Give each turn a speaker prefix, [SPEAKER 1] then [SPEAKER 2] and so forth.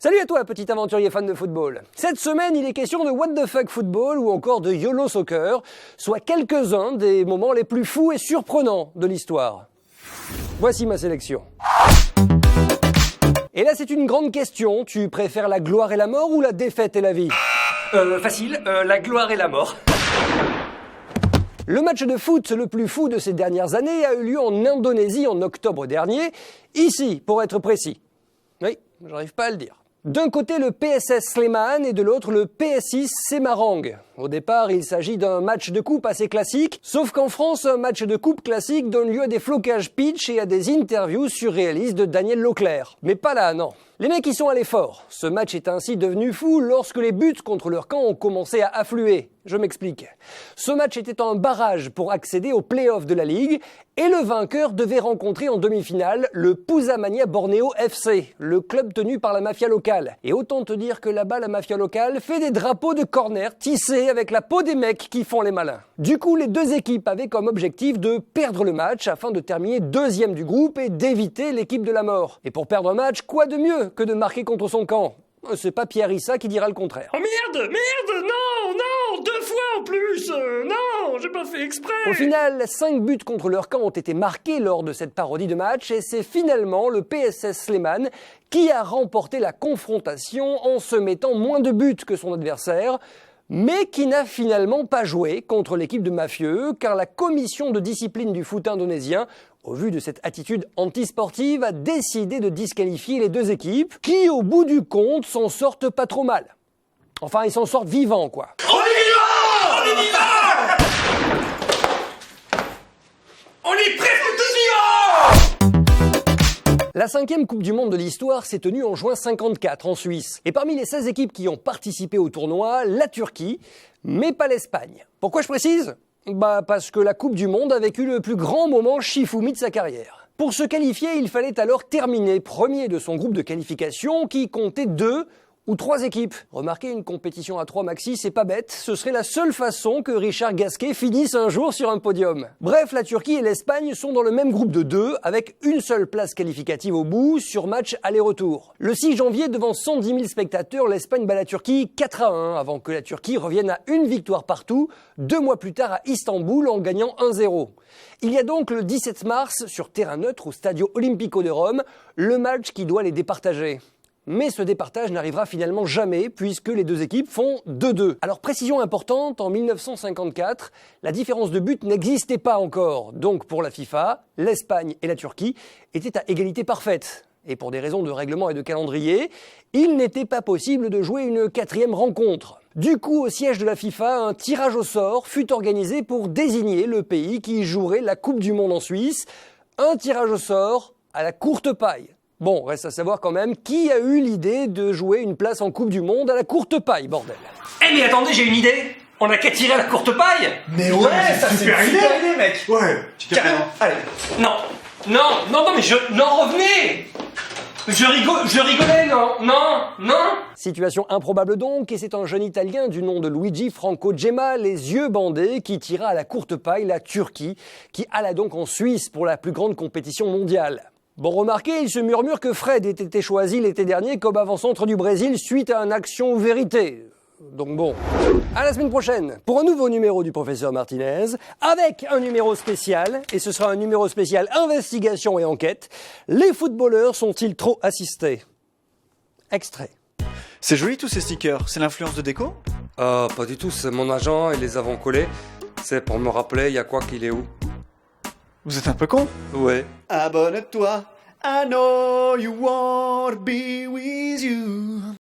[SPEAKER 1] Salut à toi, petit aventurier fan de football. Cette semaine, il est question de What the fuck football ou encore de YOLO soccer, soit quelques-uns des moments les plus fous et surprenants de l'histoire. Voici ma sélection. Et là, c'est une grande question. Tu préfères la gloire et la mort ou la défaite et la vie? Facile, la gloire et la mort. Le match de foot le plus fou de ces dernières années a eu lieu en Indonésie en octobre dernier, ici, pour être précis. Oui, j'arrive pas à le dire. D'un côté le PSS Sleman et de l'autre le PS6 Semarang. Au départ, il s'agit d'un match de coupe assez classique, sauf qu'en France, un match de coupe classique donne lieu à des flocages pitch et à des interviews surréalistes de Daniel Leclerc. Mais pas là, non. Les mecs y sont allés fort. Ce match est ainsi devenu fou lorsque les buts contre leur camp ont commencé à affluer. Je m'explique. Ce match était un barrage pour accéder aux play-offs de la Ligue et le vainqueur devait rencontrer en demi-finale le Pusamania Borneo FC, le club tenu par la mafia locale. Et autant te dire que là-bas, la mafia locale fait des drapeaux de corner tissés avec la peau des mecs qui font les malins. Du coup, les deux équipes avaient comme objectif de perdre le match afin de terminer deuxième du groupe et d'éviter l'équipe de la mort. Et pour perdre un match, quoi de mieux que de marquer contre son camp? C'est pas Pierre Issa qui dira le contraire.
[SPEAKER 2] Oh merde, non, 2 fois en plus, non, j'ai pas fait exprès.
[SPEAKER 1] Au final, 5 buts contre leur camp ont été marqués lors de cette parodie de match et c'est finalement le PSS Sleman qui a remporté la confrontation en se mettant moins de buts que son adversaire, mais qui n'a finalement pas joué contre l'équipe de mafieux, car la commission de discipline du foot indonésien, au vu de cette attitude antisportive, a décidé de disqualifier les deux équipes, qui, au bout du compte, s'en sortent pas trop mal. Enfin, ils s'en sortent vivants, quoi.
[SPEAKER 2] On est vivants On est presque tous vivants.
[SPEAKER 1] La 5e Coupe du Monde de l'histoire s'est tenue en juin 54 en Suisse. Et parmi les 16 équipes qui ont participé au tournoi, la Turquie, mais pas l'Espagne. Pourquoi je précise ? Parce que la Coupe du Monde a vécu le plus grand moment Shifumi de sa carrière. Pour se qualifier, il fallait alors terminer premier de son groupe de qualification qui comptait 2 ou 3 équipes. Remarquez, une compétition à 3 maxi, c'est pas bête. Ce serait la seule façon que Richard Gasquet finisse un jour sur un podium. Bref, la Turquie et l'Espagne sont dans le même groupe de 2, avec une seule place qualificative au bout, sur match aller-retour. Le 6 janvier, devant 110 000 spectateurs, l'Espagne bat la Turquie 4-1, avant que la Turquie revienne à une victoire partout, 2 mois plus tard à Istanbul, en gagnant 1-0. Il y a donc le 17 mars, sur terrain neutre au Stadio Olimpico de Rome, le match qui doit les départager. Mais ce départage n'arrivera finalement jamais puisque les deux équipes font 2-2. Alors précision importante, en 1954, la différence de but n'existait pas encore. Donc pour la FIFA, l'Espagne et la Turquie étaient à égalité parfaite. Et pour des raisons de règlement et de calendrier, il n'était pas possible de jouer une 4e rencontre. Du coup, au siège de la FIFA, un tirage au sort fut organisé pour désigner le pays qui jouerait la Coupe du Monde en Suisse. Un tirage au sort à la courte paille. Bon, reste à savoir quand même qui a eu l'idée de jouer une place en Coupe du Monde à la courte paille, bordel.
[SPEAKER 2] Eh mais attendez, j'ai une idée. On a qu'à tirer à la courte paille.
[SPEAKER 3] Mais ouais, ça c'est une super idée, mec. Ouais,
[SPEAKER 2] carrément. Allez. Non, mais revenez. Je rigolais, non.
[SPEAKER 1] Situation improbable donc, et c'est un jeune Italien du nom de Luigi Franco Gemma, les yeux bandés, qui tira à la courte paille la Turquie, qui alla donc en Suisse pour la plus grande compétition mondiale. Bon, remarquez, il se murmure que Fred ait été choisi l'été dernier comme avant-centre du Brésil suite à une action ou vérité. Donc bon. À la semaine prochaine pour un nouveau numéro du Professeur Martinez, avec un numéro spécial, et ce sera un numéro spécial investigation et enquête. Les footballeurs sont-ils trop assistés? Extrait.
[SPEAKER 3] C'est joli tous ces stickers, c'est l'influence de déco?
[SPEAKER 4] Pas du tout, c'est mon agent, ils les avons collés. C'est pour me rappeler, il y a quoi qu'il est où.
[SPEAKER 3] Vous êtes un peu con?
[SPEAKER 4] Ouais.
[SPEAKER 3] Abonne-toi, I know you want to be with you.